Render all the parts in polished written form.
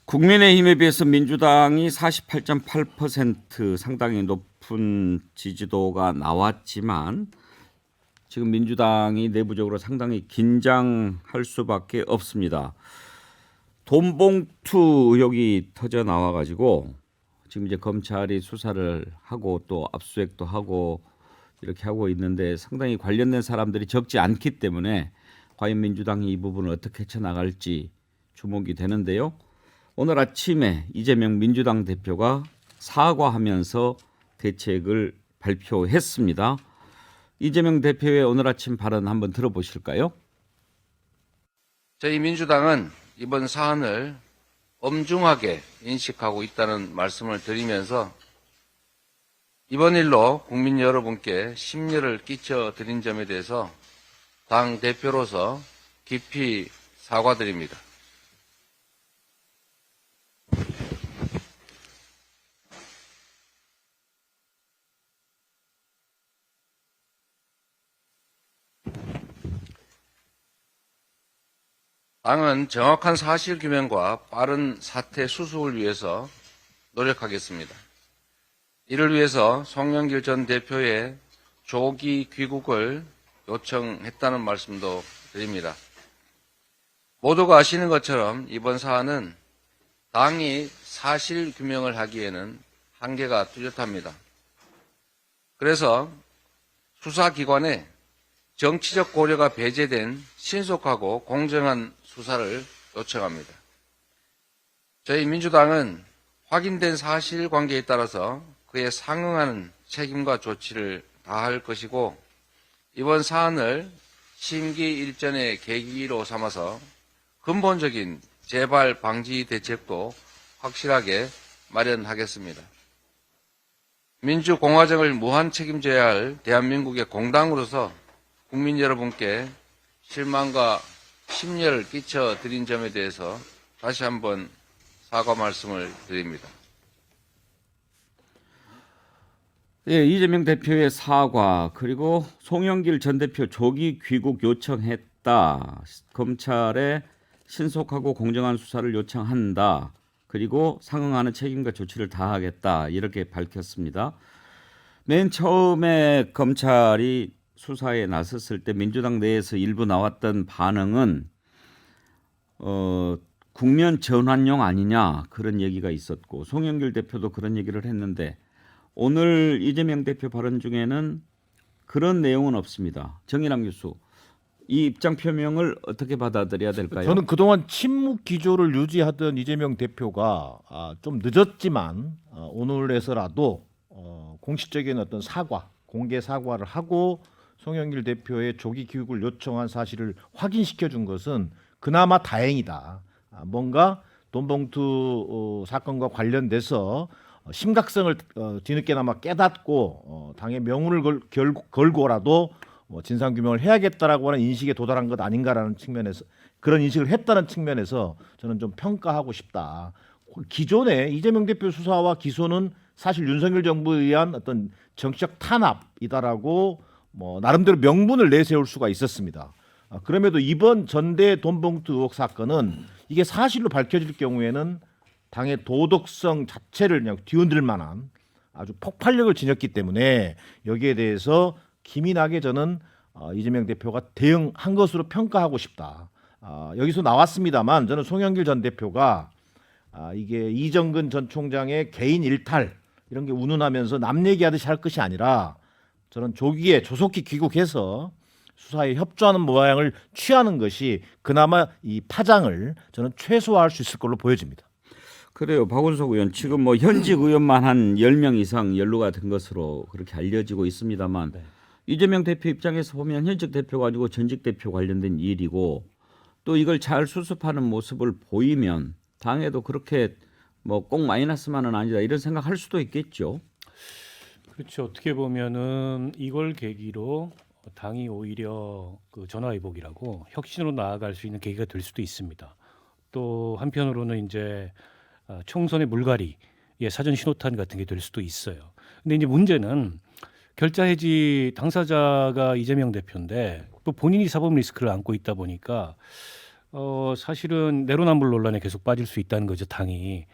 국민의힘에 비해서 민주당이 48.8% 상당히 높은 지지도가 나왔지만 지금 민주당이 내부적으로 상당히 긴장할 수밖에 없습니다. 돈봉투 의혹이 터져 나와 가지고 지금 이제 검찰이 수사를 하고 또 압수수색도 하고 이렇게 하고 있는데 상당히 관련된 사람들이 적지 않기 때문에 과연 민주당이 이 부분을 어떻게 헤쳐나갈지 주목이 되는데요. 오늘 아침에 이재명 민주당 대표가 사과하면서 대책을 발표했습니다. 이재명 대표의 오늘 아침 발언 한번 들어보실까요? 저희 민주당은 이번 사안을 엄중하게 인식하고 있다는 말씀을 드리면서 이번 일로 국민 여러분께 심려를 끼쳐 드린 점에 대해서 당 대표로서 깊이 사과드립니다. 당은 정확한 사실규명과 빠른 사태 수습을 위해서 노력하겠습니다. 이를 위해서 송영길 전 대표의 조기 귀국을 요청했다는 말씀도 드립니다. 모두가 아시는 것처럼 이번 사안은 당이 사실규명을 하기에는 한계가 뚜렷합니다. 그래서 수사기관에 정치적 고려가 배제된 신속하고 공정한 수사를 요청합니다. 저희 민주당은 확인된 사실관계에 따라서 그에 상응하는 책임과 조치를 다할 것이고 이번 사안을 심기 일전의 계기로 삼아서 근본적인 재발 방지 대책도 확실하게 마련하겠습니다. 민주공화정을 무한 책임져야 할 대한민국의 공당으로서 국민 여러분께 실망과 심려를 끼쳐 드린 점에 대해서 다시 한번 사과 말씀을 드립니다. 예, 이재명 대표의 사과 그리고 송영길 전 대표 조기 귀국 요청했다. 검찰에 신속하고 공정한 수사를 요청한다. 그리고 상응하는 책임과 조치를 다하겠다. 이렇게 밝혔습니다. 맨 처음에 검찰이 수사에 나섰을 때 민주당 내에서 일부 나왔던 반응은 국면 전환용 아니냐 그런 얘기가 있었고 송영길 대표도 그런 얘기를 했는데 오늘 이재명 대표 발언 중에는 그런 내용은 없습니다. 정의남 교수, 이 입장 표명을 어떻게 받아들여야 될까요? 저는 그동안 침묵 기조를 유지하던 이재명 대표가 좀 늦었지만 오늘에서라도 공식적인 어떤 사과, 공개 사과를 하고 송영길 대표의 조기 귀국을 요청한 사실을 확인시켜 준 것은 그나마 다행이다. 뭔가 돈봉투 사건과 관련돼서 심각성을 뒤늦게나마 깨닫고 당의 명운을 걸고라도 진상규명을 해야겠다라고 하는 인식에 도달한 것 아닌가라는 측면에서 그런 인식을 했다는 측면에서 저는 좀 평가하고 싶다. 기존에 이재명 대표 수사와 기소는 사실 윤석열 정부에 의한 어떤 정치적 탄압이다라고 나름대로 명분을 내세울 수가 있었습니다. 그럼에도 이번 전대 돈봉투 의혹 사건은 이게 사실로 밝혀질 경우에는 당의 도덕성 자체를 그냥 뒤흔들 만한 아주 폭발력을 지녔기 때문에 여기에 대해서 기민하게 저는 이재명 대표가 대응한 것으로 평가하고 싶다. 여기서 나왔습니다만 저는 송영길 전 대표가 이게 이정근 전 총장의 개인 일탈 이런 게 운운하면서 남 얘기하듯이 할 것이 아니라 저는 조기에 조속히 귀국해서 수사에 협조하는 모양을 취하는 것이 그나마 이 파장을 저는 최소화할 수 있을 걸로 보여집니다. 그래요. 박원석 의원 지금 뭐 현직 의원만 한 10명 이상 연루가 된 것으로 그렇게 알려지고 있습니다만 네. 이재명 대표 입장에서 보면 현직 대표가 아니고 전직 대표 관련된 일이고 또 이걸 잘 수습하는 모습을 보이면 당에도 그렇게 뭐 꼭 마이너스만은 아니다 이런 생각할 수도 있겠죠. 그렇죠. 어떻게 보면은 이걸 계기로 당이 오히려 그 전화위복이라고 혁신으로 나아갈 수 있는 계기가 될 수도 있습니다. 또 한편으로는 이제 총선의 물갈이의 사전 신호탄 같은 게 될 수도 있어요. 근데 이제 문제는 결자 해지 당사자가 이재명 대표인데 또 본인이 사법 리스크를 안고 있다 보니까 사실은 내로남불 논란에 계속 빠질 수 있다는 거죠, 당이.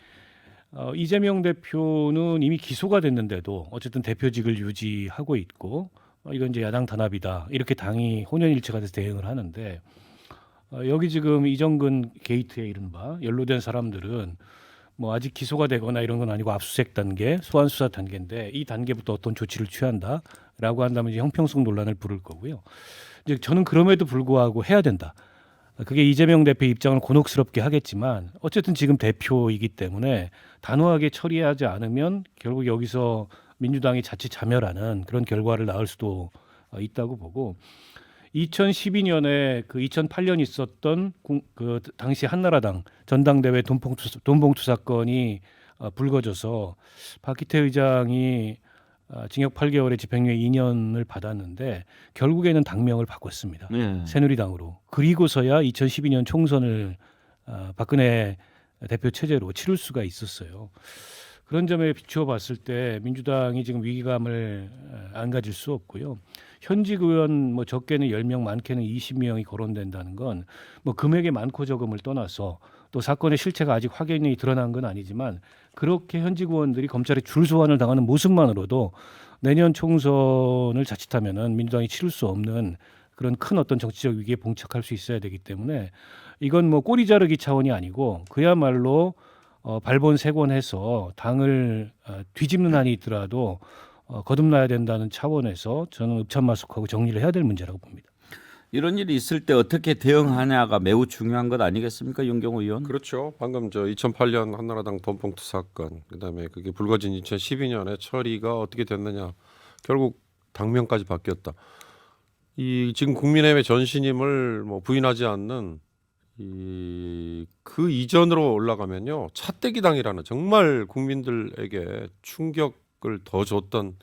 이재명 대표는 이미 기소가 됐는데도 어쨌든 대표직을 유지하고 있고 이건 이제 야당 단합이다. 이렇게 당이 혼연일체가 돼서 대응을 하는데 여기 지금 이정근 게이트에 이른바 연루된 사람들은 뭐 아직 기소가 되거나 이런 건 아니고 압수수색 단계, 소환 수사 단계인데 이 단계부터 어떤 조치를 취한다라고 한다면 이제 형평성 논란을 부를 거고요. 이제 저는 그럼에도 불구하고 해야 된다. 그게 이재명 대표 입장을 곤혹스럽게 하겠지만 어쨌든 지금 대표이기 때문에 단호하게 처리하지 않으면 결국 여기서 민주당이 자칫 자멸하는 그런 결과를 낳을 수도 있다고 보고 2012년에 그 2008년 있었던 그 당시 한나라당 전당대회 돈봉투 사건이 불거져서 박기태 의장이 징역 8개월에 집행유예 2년을 받았는데 결국에는 당명을 바꿨습니다. 네. 새누리당으로. 그리고서야 2012년 총선을 박근혜 대표 체제로 치를 수가 있었어요. 그런 점에 비추어 봤을 때 민주당이 지금 위기감을 안 가질 수 없고요. 현직 의원 뭐 적게는 10명, 많게는 20명이 거론된다는 건 뭐 금액의 많고 적음을 떠나서 또 사건의 실체가 아직 확인이 드러난 건 아니지만 그렇게 현직 의원들이 검찰에 줄 소환을 당하는 모습만으로도 내년 총선을 자칫하면은 민주당이 치를 수 없는 그런 큰 어떤 정치적 위기에 봉착할 수 있어야 되기 때문에 이건 뭐 꼬리 자르기 차원이 아니고 그야말로 발본색원해서 당을 뒤집는 한이 있더라도 거듭나야 된다는 차원에서 저는 읍참마숙하고 정리를 해야 될 문제라고 봅니다. 이런 일이 있을 때 어떻게 대응하냐가 매우 중요한 것 아니겠습니까, 윤경호 의원? 그렇죠. 방금 저 2008년 한나라당 돈봉투 사건, 그다음에 그게 불거진 2012년에 처리가 어떻게 됐느냐. 결국 당명까지 바뀌었다. 이 지금 국민의힘의 전신임을 뭐 부인하지 않는 그 이전으로 올라가면요, 차떼기당이라는 정말 국민들에게 충격을 더 줬던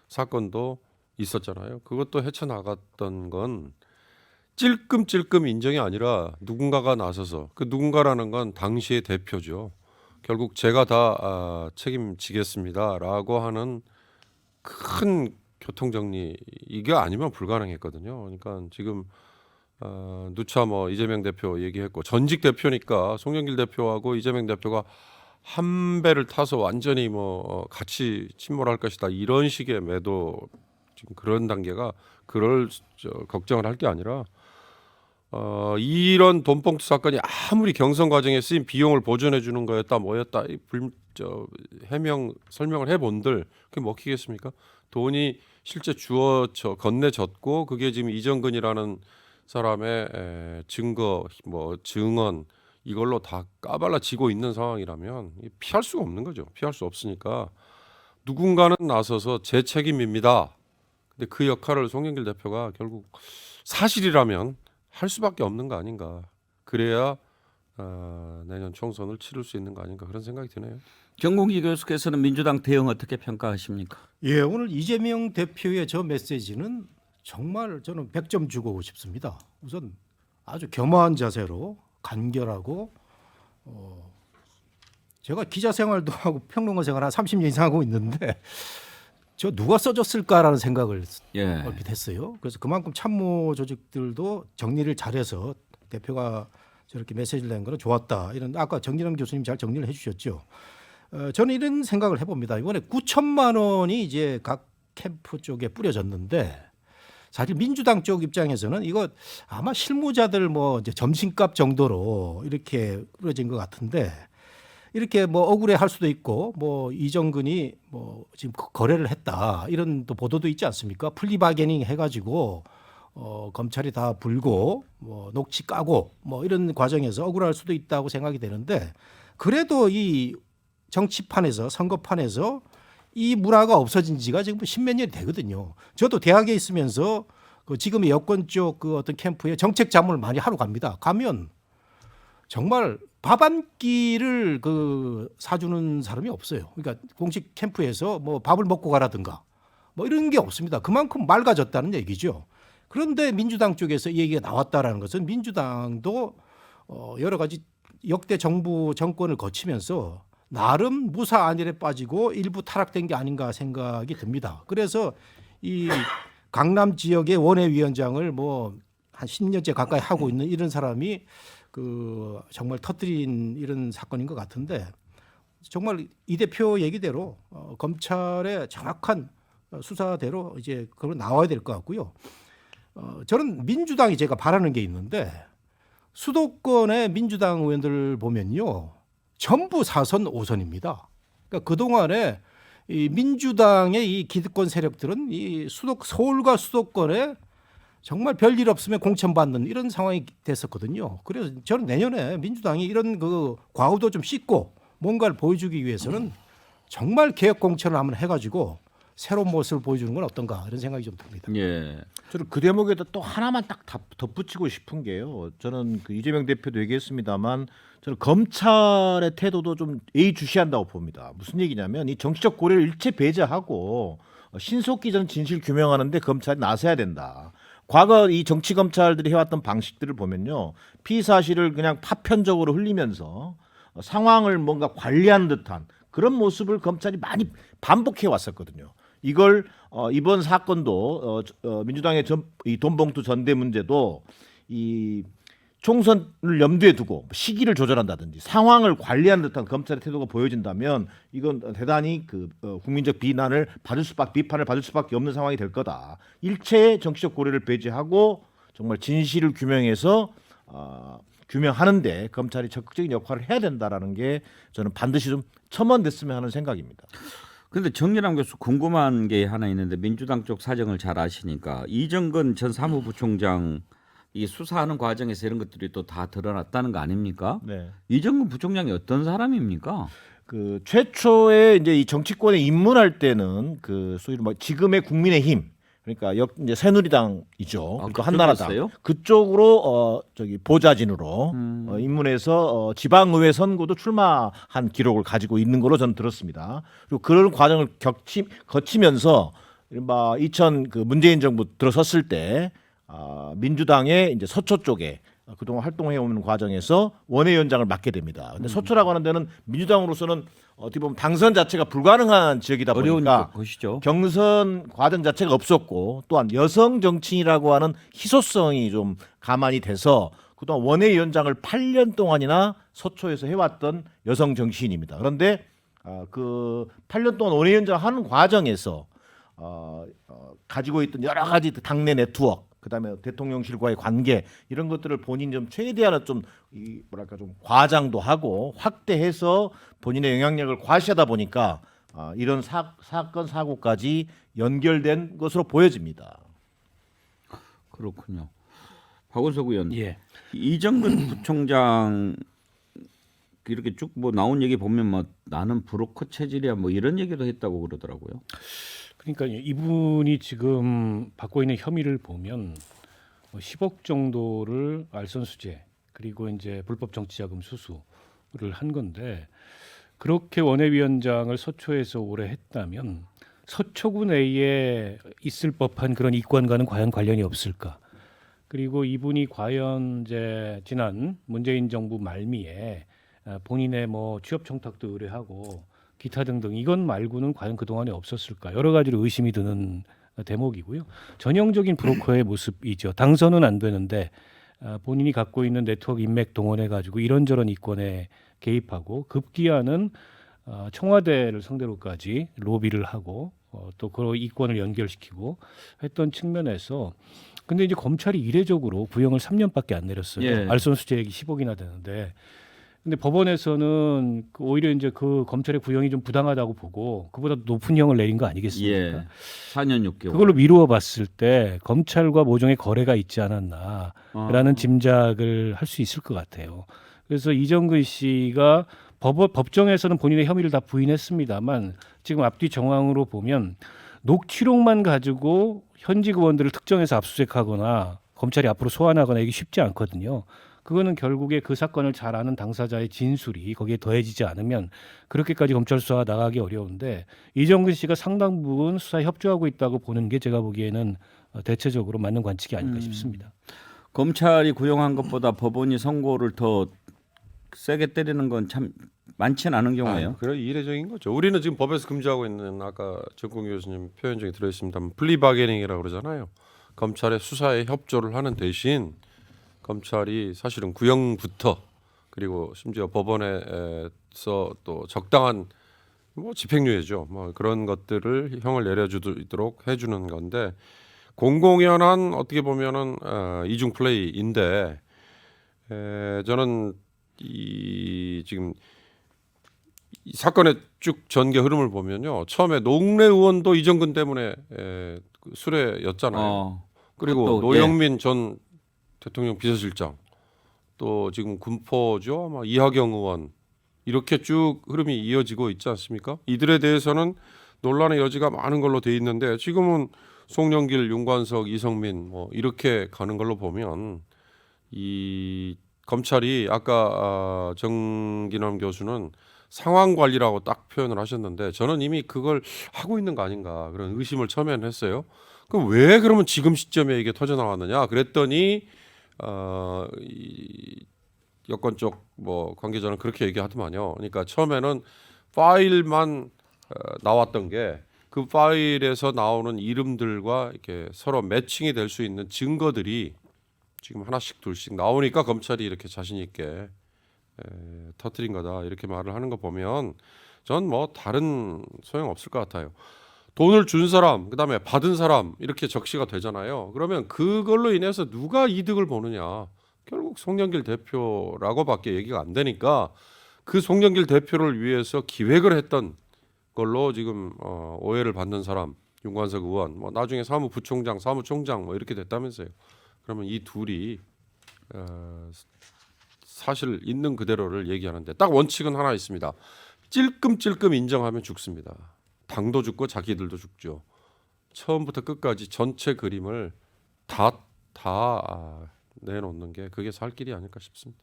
사건도 있었잖아요. 그것도 헤쳐나갔던 건 찔끔찔끔 인정이 아니라 누군가가 나서서, 그 누군가라는 건 당시의 대표죠. 결국 제가 다 책임지겠습니다라고 하는 큰 교통정리, 이게 아니면 불가능했거든요. 그러니까 지금 누차 뭐 이재명 대표 얘기했고, 전직 대표니까 송영길 대표하고 이재명 대표가 한 배를 타서 완전히 뭐 같이 침몰할 것이다, 이런 식의 매도, 지금 그런 단계가, 그럴 걱정을 할 게 아니라 이런 돈봉투 사건이 아무리 경선 과정에 쓰인 비용을 보전해 주는 거였다 뭐였다 해명 설명을 해본들 그게 먹히겠습니까? 돈이 실제 건네졌고 그게 지금 이정근이라는 사람의 증거 뭐 증언 이걸로 다 까발라지고 있는 상황이라면 피할 수가 없는 거죠. 피할 수 없으니까 누군가는 나서서 제 책임입니다. 근데 그 역할을 송영길 대표가 결국 사실이라면 할 수밖에 없는 거 아닌가. 그래야 내년 총선을 치를 수 있는 거 아닌가, 그런 생각이 드네요. 정공기 교수께서는 민주당 대응 어떻게 평가하십니까? 예, 오늘 이재명 대표의 저 메시지는 정말 저는 100점 주고 싶습니다. 우선 아주 겸허한 자세로 간결하고 제가 기자 생활도 하고 평론가 생활 한 30년 이상 하고 있는데 저 누가 써줬을까라는 생각을 얼핏 했어요. 그래서 그만큼 참모 조직들도 정리를 잘해서 대표가 저렇게 메시지를 낸 거는 좋았다. 이런 아까 정진영 교수님 잘 정리를 해주셨죠. 저는 이런 생각을 해봅니다. 이번에 9천만 원이 이제 각 캠프 쪽에 뿌려졌는데 사실 민주당 쪽 입장에서는 이거 아마 실무자들 뭐 이제 점심값 정도로 이렇게 뿌려진 것 같은데 이렇게 뭐 억울해할 수도 있고 뭐 이정근이 뭐 지금 거래를 했다 이런 또 보도도 있지 않습니까? 플리바게닝 해가지고 검찰이 다 불고 뭐 녹취 까고 뭐 이런 과정에서 억울할 수도 있다고 생각이 되는데 그래도 이 정치판에서 선거판에서 이 문화가 없어진 지가 지금 10몇 년이 되거든요. 저도 대학에 있으면서 그 지금의 여권 쪽 그 어떤 캠프에 정책 자문을 많이 하러 갑니다. 가면 정말 밥 한 끼를 그 사주는 사람이 없어요. 그러니까 공식 캠프에서 뭐 밥을 먹고 가라든가 뭐 이런 게 없습니다. 그만큼 맑아졌다는 얘기죠. 그런데 민주당 쪽에서 이 얘기가 나왔다라는 것은 민주당도 여러 가지 역대 정부 정권을 거치면서 나름 무사 안일에 빠지고 일부 타락된 게 아닌가 생각이 듭니다. 그래서 이 강남 지역의 원외위원장을 뭐 한 10년째 가까이 하고 있는 이런 사람이 그 정말 터뜨린 이런 사건인 것 같은데 정말 이 대표 얘기대로 검찰의 정확한 수사대로 이제 그걸 나와야 될 것 같고요. 저는 민주당이 제가 바라는 게 있는데 수도권의 민주당 의원들 보면요 전부 4선 5선입니다. 그러니까 그 동안에 이 민주당의 이 기득권 세력들은 이 서울과 수도권에 정말 별일 없으면 공천받는 이런 상황이 됐었거든요. 그래서 저는 내년에 민주당이 이런 그 과오도 좀 씻고 뭔가를 보여주기 위해서는 정말 개혁 공천을 한번 해가지고 새로운 모습을 보여주는 건 어떤가 이런 생각이 좀 듭니다. 예. 저는 그 대목에다 또 하나만 딱 덧붙이고 싶은 게요. 저는 그 이재명 대표도 얘기했습니다만 저는 검찰의 태도도 좀 예의주시한다고 봅니다. 무슨 얘기냐면 이 정치적 고려를 일체 배제하고 신속히 저는 진실 규명하는데 검찰이 나서야 된다. 과거 이 정치 검찰들이 해왔던 방식들을 보면요, 피의 사실을 그냥 파편적으로 흘리면서 상황을 뭔가 관리하는 듯한 그런 모습을 검찰이 많이 반복해 왔었거든요. 이걸 이번 사건도 민주당의 이 돈봉투 전대 문제도 이 총선을 염두에 두고 시기를 조절한다든지 상황을 관리하는 듯한 검찰의 태도가 보여진다면 이건 대단히 그 국민적 비판을 받을 수밖에 없는 상황이 될 거다. 일체의 정치적 고려를 배제하고 정말 진실을 규명해서 규명하는데 검찰이 적극적인 역할을 해야 된다라는 게 저는 반드시 좀 첨언됐으면 하는 생각입니다. 그런데 정진남 교수 궁금한 게 하나 있는데 민주당 쪽 사정을 잘 아시니까 이정근 전 사무부총장 이 수사하는 과정에서 이런 것들이 또 다 드러났다는 거 아닙니까? 네. 이정근 부총장이 어떤 사람입니까? 그 최초에 이제 이 정치권에 입문할 때는 그 소위 뭐 지금의 국민의힘 그러니까 이제 새누리당이죠. 그러니까 한나라당 그쪽이었어요? 그쪽으로 저기 보좌진으로 입문해서 지방의회 선거도 출마한 기록을 가지고 있는 걸로 저는 들었습니다. 그리고 그런 과정을 거치면서 이른바 2000 그 문재인 정부 들어섰을 때 민주당의 이제 서초 쪽에 그동안 활동해 오는 과정에서 원외위원장을 맡게 됩니다. 근데 서초라고 하는 데는 민주당으로서는 어떻게 보면 당선 자체가 불가능한 지역이다 어려운 보니까 것이죠. 경선 과정 자체가 없었고 또한 여성 정치인이라고 하는 희소성이 좀 가만히 돼서 그동안 원외위원장을 8년 동안이나 서초에서 해왔던 여성 정치인입니다. 그런데 그 8년 동안 원외위원장 하는 과정에서 가지고 있던 여러 가지 당내 네트워크 그다음에 대통령실과의 관계 이런 것들을 본인이 좀 최대한 좀 뭐랄까 좀 과장도 하고 확대해서 본인의 영향력을 과시하다 보니까 이런 사건 사고까지 연결된 것으로 보여집니다. 그렇군요. 박원석 의원, 예. 이정근 부총장 이렇게 쭉 뭐 나온 얘기 보면 뭐 나는 브로커 체질이야 뭐 이런 얘기도 했다고 그러더라고요. 그러니까 이분이 지금 받고 있는 혐의를 보면 10억 정도를 알선수재 그리고 이제 불법 정치자금 수수를 한 건데 그렇게 원외위원장을 서초에서 오래 했다면 서초구 내에 있을 법한 그런 이권과는 과연 관련이 없을까? 그리고 이분이 과연 이제 지난 문재인 정부 말미에 본인의 뭐 취업 청탁도 의뢰하고 기타 등등 이건 말고는 과연 그동안에 없었을까 여러 가지로 의심이 드는 대목이고요. 전형적인 브로커의 모습이죠. 당선은 안 되는데 본인이 갖고 있는 네트워크 인맥 동원해 가지고 이런저런 이권에 개입하고 급기야는 청와대를 상대로까지 로비를 하고 또 그 이권을 연결시키고 했던 측면에서 근데 이제 검찰이 이례적으로 구형을 3년밖에 안 내렸어요. 예. 알선수재액이 10억이나 되는데 근데 법원에서는 오히려 이제 그 검찰의 구형이 좀 부당하다고 보고 그보다 높은 형을 내린 거 아니겠습니까? 예. 4년 6개월. 그걸로 미루어 봤을 때 검찰과 모종의 거래가 있지 않았나라는 짐작을 할 수 있을 것 같아요. 그래서 이정근 씨가 법정에서는 본인의 혐의를 다 부인했습니다만 지금 앞뒤 정황으로 보면 녹취록만 가지고 현직 의원들을 특정해서 압수수색하거나 검찰이 앞으로 소환하거나 이게 쉽지 않거든요. 그거는 결국에 그 사건을 잘 아는 당사자의 진술이 거기에 더해지지 않으면 그렇게까지 검찰 수사가 나가기 어려운데 이정근 씨가 상당 부분 수사에 협조하고 있다고 보는 게 제가 보기에는 대체적으로 맞는 관측이 아닐까 싶습니다. 검찰이 구형한 것보다 법원이 선고를 더 세게 때리는 건 참 많지는 않은 경우예요. 그래 이례적인 거죠. 우리는 지금 법에서 금지하고 있는 아까 정권 교수님 표현 중에 들어있습니다만 플리바게닝이라고 그러잖아요. 검찰의 수사에 협조를 하는 대신 검찰이 사실은 구형부터 그리고 심지어 법원에서 또 적당한 뭐 집행유예죠. 뭐 그런 것들을 형을 내려주도록 해주는 건데 공공연한 어떻게 보면은 이중 플레이인데 저는 이 지금 이 사건의 쭉 전개 흐름을 보면요. 처음에 농래 의원도 이정근 때문에 수레였잖아요. 그리고 또, 노영민 전 대통령 비서실장 또 지금 군포죠. 아마 이하경 의원 이렇게 쭉 흐름이 이어지고 있지 않습니까? 이들에 대해서는 논란의 여지가 많은 걸로 돼 있는데 지금은 송영길, 윤관석, 이성민 뭐 이렇게 가는 걸로 보면 이 검찰이 아까 정기남 교수는 상황 관리라고 딱 표현을 하셨는데 저는 이미 그걸 하고 있는 거 아닌가 그런 의심을 처음에는 했어요. 그럼 왜 그러면 지금 시점에 이게 터져 나왔느냐? 그랬더니 이 여권 쪽 뭐 관계자는 그렇게 얘기하더만요. 그러니까 처음에는 파일만 나왔던 게 그 파일에서 나오는 이름들과 이렇게 서로 매칭이 될 수 있는 증거들이 지금 하나씩 둘씩 나오니까 검찰이 이렇게 자신 있게 터뜨린 거다 이렇게 말을 하는 거 보면 전 뭐 다른 소용 없을 것 같아요. 돈을 준 사람, 그다음에 받은 사람 이렇게 적시가 되잖아요. 그러면 그걸로 인해서 누가 이득을 보느냐? 결국 송영길 대표라고밖에 얘기가 안 되니까 그 송영길 대표를 위해서 기획을 했던 걸로 지금 오해를 받는 사람 윤관석 의원, 뭐 나중에 사무부총장, 사무총장 뭐 이렇게 됐다면서요. 그러면 이 둘이 사실 있는 그대로를 얘기하는데 딱 원칙은 하나 있습니다. 찔끔찔끔 인정하면 죽습니다. 당도 죽고 자기들도 죽죠. 처음부터 끝까지 전체 그림을 다 내놓는 게 그게 살 길이 아닐까 싶습니다.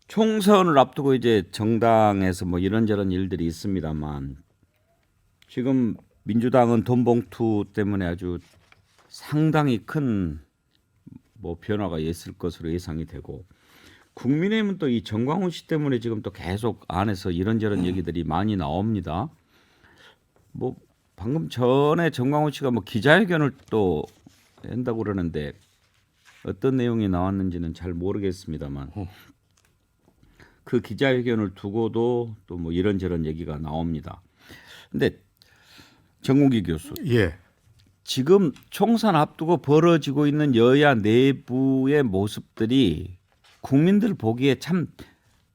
총선을 앞두고 이제 정당에서 뭐 이런저런 일들이 있습니다만 지금 민주당은 돈 봉투 때문에 아주 상당히 큰 뭐 변화가 있을 것으로 예상이 되고 국민의힘은 또 이 정광훈 씨 때문에 지금 또 계속 안에서 이런저런 얘기들이 많이 나옵니다. 뭐 방금 전에 정광훈 씨가 뭐 기자회견을 또 한다고 그러는데 어떤 내용이 나왔는지는 잘 모르겠습니다만 그 기자회견을 두고도 또 뭐 이런저런 얘기가 나옵니다. 근데 정국기 교수, 예. 지금 총선 앞두고 벌어지고 있는 여야 내부의 모습들이 국민들 보기에 참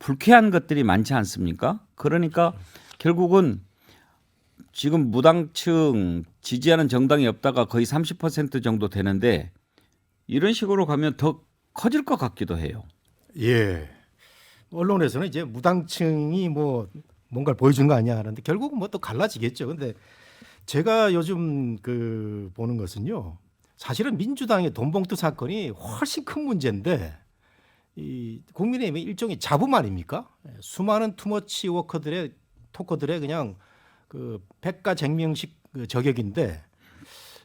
불쾌한 것들이 많지 않습니까? 그러니까 결국은 지금 무당층 지지하는 정당이 없다가 거의 30% 정도 되는데 이런 식으로 가면 더 커질 것 같기도 해요. 예. 언론에서는 이제 무당층이 뭐 뭔가를 보여준 거 아니야 하는데 결국은 뭐 또 갈라지겠죠. 근데 제가 요즘 그 보는 것은요. 사실은 민주당의 돈봉투 사건이 훨씬 큰 문제인데 이 국민의힘의 일종의 잡음 아닙니까? 수많은 투머치 워커들의 토커들의 그냥 그 백가쟁명식 그 저격인데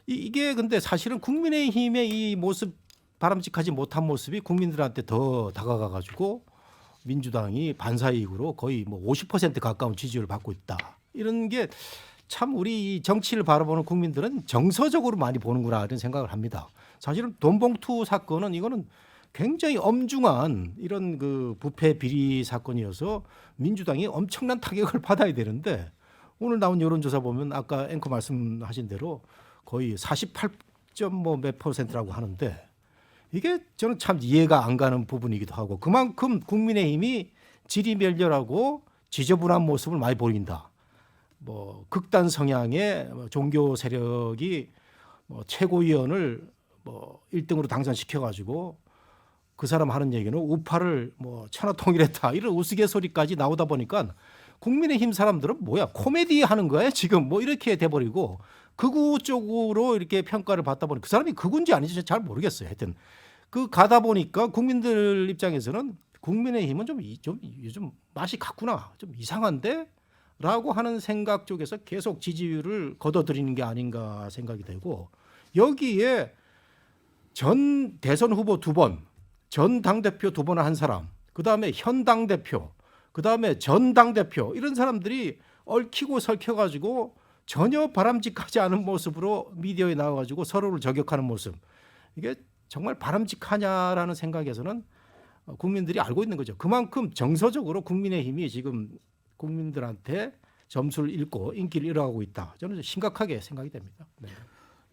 이게 근데 사실은 국민의힘의 이 모습 바람직하지 못한 모습이 국민들한테 더 다가가 가지고 민주당이 반사이익으로 거의 뭐 50% 가까운 지지율을 받고 있다. 이런 게 참 우리 정치를 바라보는 국민들은 정서적으로 많이 보는구나 이런 생각을 합니다. 사실은 돈봉투 사건은 이거는 굉장히 엄중한 이런 그 부패 비리 사건이어서 민주당이 엄청난 타격을 받아야 되는데 오늘 나온 여론조사 보면 아까 앵커 말씀하신 대로 거의 48몇 %라고 하는데 이게 저는 참 이해가 안 가는 부분이기도 하고 그만큼 국민의힘이 지리멸렬하고 지저분한 모습을 많이 보인다. 뭐 극단 성향의 종교 세력이 뭐 최고위원을 뭐 1등으로 당선시켜 가지고 그 사람 하는 얘기는 우파를 뭐 천하통일했다 이런 우스갯소리까지 나오다 보니까 국민의힘 사람들은 뭐야 코미디 하는 거야 지금 뭐 이렇게 돼버리고 극우 쪽으로 이렇게 평가를 받다 보니 그 사람이 극우인지 아닌지 잘 모르겠어요. 하여튼 그 가다 보니까 국민들 입장에서는 국민의힘은 좀 요즘 맛이 갔구나 좀 이상한데 라고 하는 생각 쪽에서 계속 지지율을 걷어들이는 게 아닌가 생각이 되고 여기에 전 대선 후보 2번 전 당대표 2번 한 사람 그다음에 현 당대표 그다음에 전 당대표 이런 사람들이 얽히고 설켜가지고 전혀 바람직하지 않은 모습으로 미디어에 나와가지고 서로를 저격하는 모습 이게 정말 바람직하냐라는 생각에서는 국민들이 알고 있는 거죠. 그만큼 정서적으로 국민의힘이 지금 국민들한테 점수를 잃고 인기를 잃어가고 있다. 저는 심각하게 생각이 됩니다. 네.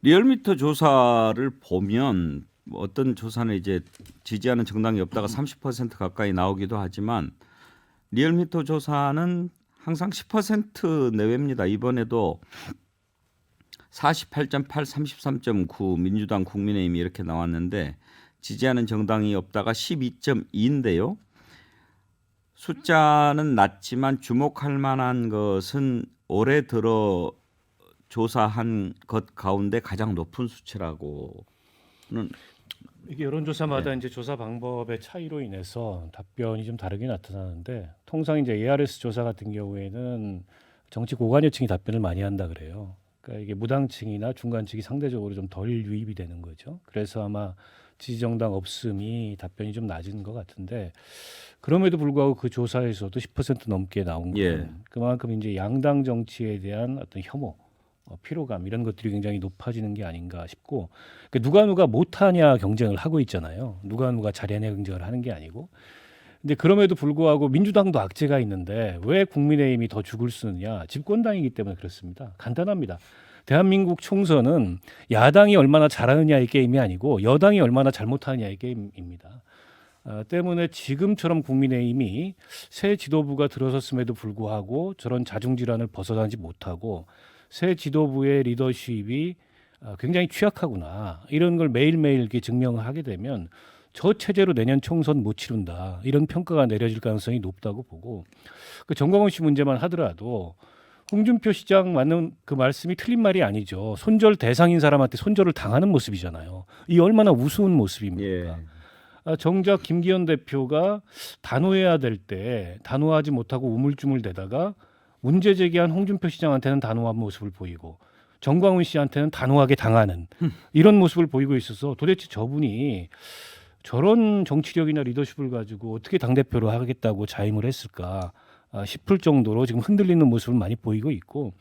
리얼미터 조사를 보면 어떤 조사는 이제 지지하는 정당이 없다가 30% 가까이 나오기도 하지만 리얼미터 조사는 항상 10% 내외입니다. 이번에도 48.8, 33.9 민주당 국민의힘이 이렇게 나왔는데 지지하는 정당이 없다가 12.2인데요. 숫자는 낮지만 주목할 만한 것은 올해 들어 조사한 것 가운데 가장 높은 수치라고는 이게 여론조사마다 이제 조사 방법의 차이로 인해서 답변이 좀 다르게 나타나는데 통상 이제 ARS 조사 같은 경우에는 정치 고관여층이 답변을 많이 한다 그래요. 그러니까 이게 무당층이나 중간층이 상대적으로 좀 덜 유입이 되는 거죠. 그래서 아마 지지정당 없음이 답변이 좀 낮은 것 같은데 그럼에도 불구하고 그 조사에서도 10% 넘게 나온 건 예. 그만큼 이제 양당 정치에 대한 어떤 혐오, 피로감 이런 것들이 굉장히 높아지는 게 아닌가 싶고 그러니까 누가 못하냐 경쟁을 하고 있잖아요. 누가 잘하냐 경쟁을 하는 게 아니고 근데 그럼에도 불구하고 민주당도 악재가 있는데 왜 국민의힘이 더 죽을 쓰느냐 집권당이기 때문에 그렇습니다. 간단합니다. 대한민국 총선은 야당이 얼마나 잘하느냐의 게임이 아니고 여당이 얼마나 잘못하느냐의 게임입니다. 때문에 지금처럼 국민의힘이 새 지도부가 들어섰음에도 불구하고 저런 자중질환을 벗어나지 못하고 새 지도부의 리더십이 굉장히 취약하구나 이런 걸 매일매일 이렇게 증명을 하게 되면 저 체제로 내년 총선 못 치른다 이런 평가가 내려질 가능성이 높다고 보고 그 정광훈 씨 문제만 하더라도 홍준표 시장 맞는 그 말씀이 틀린 말이 아니죠. 손절 대상인 사람한테 손절을 당하는 모습이잖아요. 이 얼마나 우스운 모습입니까? 예. 정작 김기현 대표가 단호해야 될 때 단호하지 못하고 우물쭈물대다가 문제 제기한 홍준표 시장한테는 단호한 모습을 보이고 정광훈 씨한테는 단호하게 당하는 이런 모습을 보이고 있어서 도대체 저분이 저런 정치력이나 리더십을 가지고 어떻게 당대표로 하겠다고 자임을 했을까 싶을 정도로 지금 흔들리는 모습을 많이 보이고 있고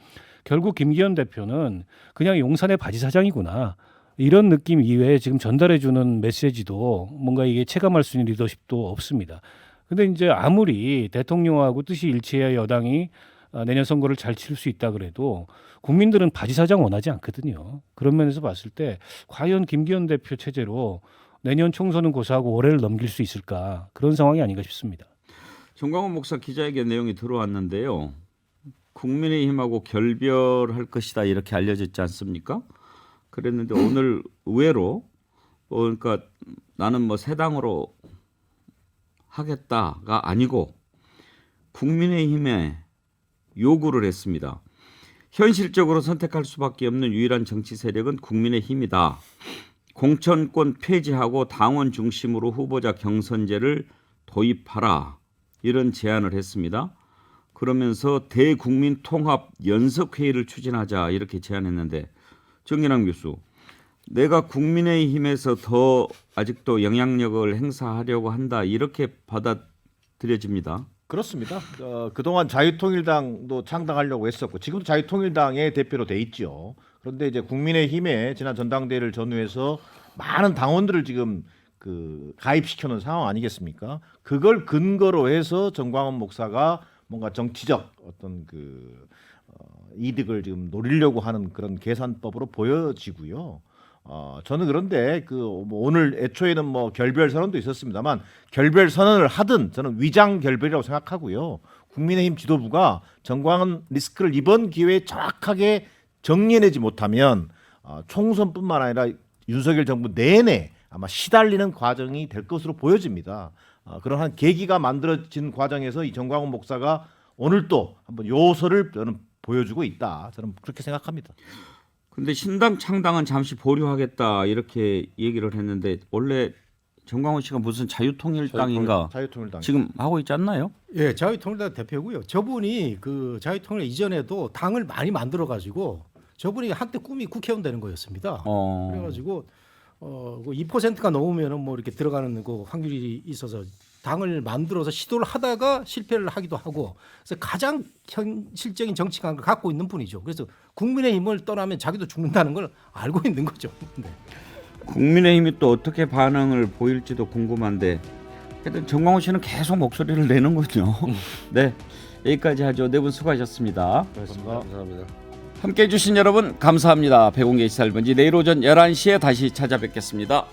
결국 김기현 대표는 그냥 용산의 바지 사장이구나 이런 느낌 이외에 지금 전달해주는 메시지도 뭔가 이게 체감할 수 있는 리더십도 없습니다. 근데 이제 아무리 대통령하고 뜻이 일치해야 여당이 내년 선거를 잘 치를 수 있다 그래도 국민들은 바지 사장 원하지 않거든요. 그런 면에서 봤을 때 과연 김기현 대표 체제로 내년 총선은 고사하고 올해를 넘길 수 있을까 그런 상황이 아닌가 싶습니다. 정광훈 목사 기자회견 내용이 들어왔는데요. 국민의힘하고 결별할 것이다 이렇게 알려졌지 않습니까? 그랬는데 오늘 의외로 그러니까 나는 뭐 새 당으로 하겠다가 아니고 국민의힘에 요구를 했습니다. 현실적으로 선택할 수밖에 없는 유일한 정치 세력은 국민의힘이다. 공천권 폐지하고 당원 중심으로 후보자 경선제를 도입하라. 이런 제안을 했습니다. 그러면서 대국민 통합 연석회의를 추진하자 이렇게 제안했는데 정진환 교수, 내가 국민의힘에서 더 아직도 영향력을 행사하려고 한다 이렇게 받아들여집니다. 그렇습니다. 그동안 자유통일당도 창당하려고 했었고 지금도 자유통일당의 대표로 돼 있죠. 그런데 이제 국민의힘에 지난 전당대회를 전후해서 많은 당원들을 지금 가입시켜 놓은 상황 아니겠습니까? 그걸 근거로 해서 정광훈 목사가 뭔가 정치적 어떤 이득을 지금 노리려고 하는 그런 계산법으로 보여지고요. 저는 그런데 뭐 오늘 애초에는 뭐 결별 선언도 있었습니다만 결별 선언을 하든 저는 위장 결별이라고 생각하고요. 국민의힘 지도부가 정광훈 리스크를 이번 기회에 정확하게 정리해내지 못하면 총선뿐만 아니라 윤석열 정부 내내 아마 시달리는 과정이 될 것으로 보여집니다. 그러한 계기가 만들어진 과정에서 이 정광훈 목사가 오늘 또 한번 요소를 저는 보여주고 있다. 저는 그렇게 생각합니다. 근데 신당 창당은 잠시 보류하겠다 이렇게 얘기를 했는데 원래 정광훈 씨가 무슨 자유통일당인가 자유통일당 지금 하고 있지 않나요? 예, 자유통일당 대표고요. 저분이 그 자유통일 이전에도 당을 많이 만들어 가지고 저분이 한때 꿈이 국회의원 되는 거였습니다. 그래가지고 2%가 넘으면은 뭐 이렇게 들어가는 그 확률이 있어서 당을 만들어서 시도를 하다가 실패를 하기도 하고 그래서 가장 현실적인 정치 감각을 갖고 있는 분이죠. 그래서 국민의힘을 떠나면 자기도 죽는다는 걸 알고 있는 거죠. 네. 국민의힘이 또 어떻게 반응을 보일지도 궁금한데 하여튼 정광훈 씨는 계속 목소리를 내는 거죠. 네, 여기까지 하죠. 네 분 수고하셨습니다. 감사합니다. 함께해 주신 여러분 감사합니다. 백운계 시사일번지 내일 오전 11시에 다시 찾아뵙겠습니다.